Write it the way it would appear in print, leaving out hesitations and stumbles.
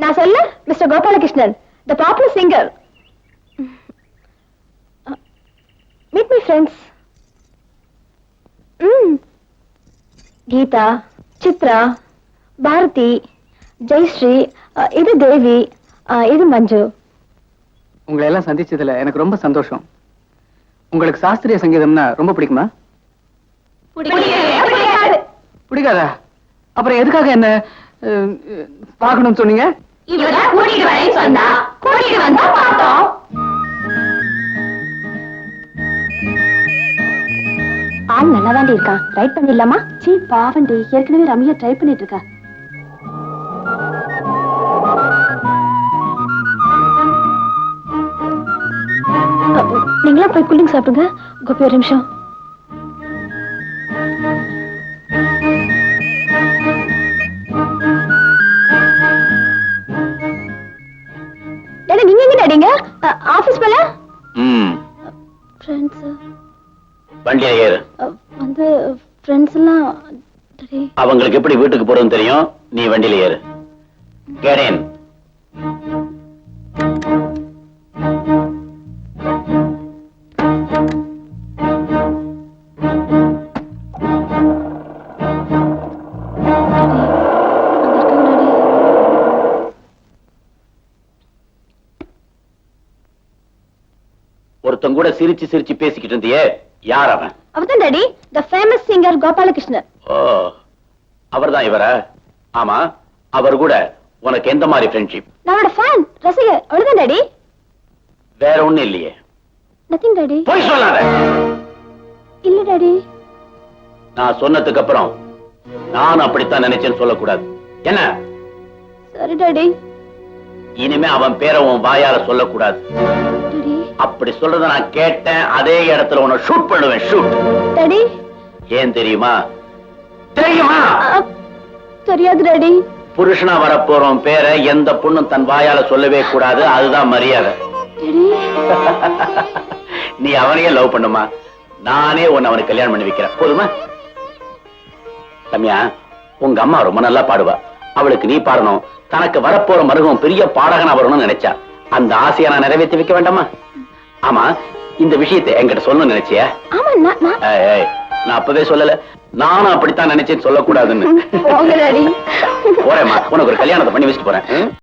நான் சொல்ல mister Gopalakrishnan, the popular singer. Meet my friends. Geetha, Chitra, Bharathi, Jayashree, இது தேவி, இது மஞ்சு. உங்களை எல்லாம் சந்திச்சதுல எனக்கு ரொம்ப சந்தோஷம். உங்களுக்கு சாஸ்திரிய சங்கீதம்னா ரொம்ப பிடிக்குமா? பிடிக்காதா? அப்புறம் எதுக்காக என்ன பார்க்கணும்னு சொன்னீங்க? ஆள் நல்லாதாண்டி இருக்கான். ரைட் பண்ணிடலாமா? சீ பாவண்டி, ஏற்கனவே ரம்யா ட்ரை பண்ணிட்டு இருக்கா. நீங்களா போய் கூலிங் சாப்பிடுங்க. கோபி ஒரு நிமிஷம். நீங்க எங்க டாடிங்க? ஆபீஸ் போல? ஃப்ரெண்ட்ஸ் வண்டியில ஏறு. வந்து ஃப்ரெண்ட்ஸ் எல்லாம் அவங்களுக்கு எப்படி வீட்டுக்கு போறதுன்னு தெரியும். நீ வண்டியில ஏறு. கேடேன். ஒருத்தன் கூட சிரிச்சு சிரிச்சு பேசிக்கிட்டு இருந்தியே, யார் அவன்? அவர்தான் daddy, the famous singer Gopalakrishnan. Oh, அவர்தான் இவரா? ஆமா, அவர் கூட உனக்கு எந்த மாதிரி ஃப்ரெண்ட்ஷிப்? நான் ஃபேன், ரசிகர், அவ்வளவுதான் டாடி. வேற ஒண்ணும் இல்லையே? Nothing daddy. போய் சொல்லாத. இல்ல டாடி. நான் சொன்னதுக்கு அப்புறம் நான் அப்படித்தான் நினைச்சேன்னு சொல்லக்கூடாது. என்ன? சரி டாடி. இனிமே அவன் பேரை உன் வாயால சொல்லக்கூடாது. அப்படி சொல்றத நான் கேட்டேன், அதே இடத்துல உன்னை ஷூட் பண்ணுவேன். ஷூட். டாடி. ஏன் தெரியுமா? தெரியுமா? தெரியாது டாடி. புருஷனா வரப்போறோம் பேரை எந்த பொண்ணும் தன் வாயால சொல்லவே கூடாது. அதுதான் மரியாதை. நீ அவனையே லவ் பண்ணுமா, நானே உன்னை அவனுக்கு கல்யாணம் பண்ணி வைக்கிறேன். போதுமா? ரம்யா, உங்க அம்மா ரொம்ப நல்லா பாடுவா. அவளுக்கு நீ பாடணும். தனக்கு வரப்போற மருகம் பெரிய பாடகனா வரணும்னு நினைச்சா. அந்த ஆசையை நான் நிறைவேற்றி வைக்க வேண்டாமா? ஆமா, இந்த விஷயத்தை என்கிட்ட சொல்லணும்னு நினைச்சியா? நான் அப்பவே சொல்லல. நானும் அப்படித்தான் நினைச்சேன்னு சொல்லக்கூடாதுன்னு. போறேம்மா, உனக்கு ஒரு கல்யாணத்தை பண்ணி வச்சுட்டு போறேன்.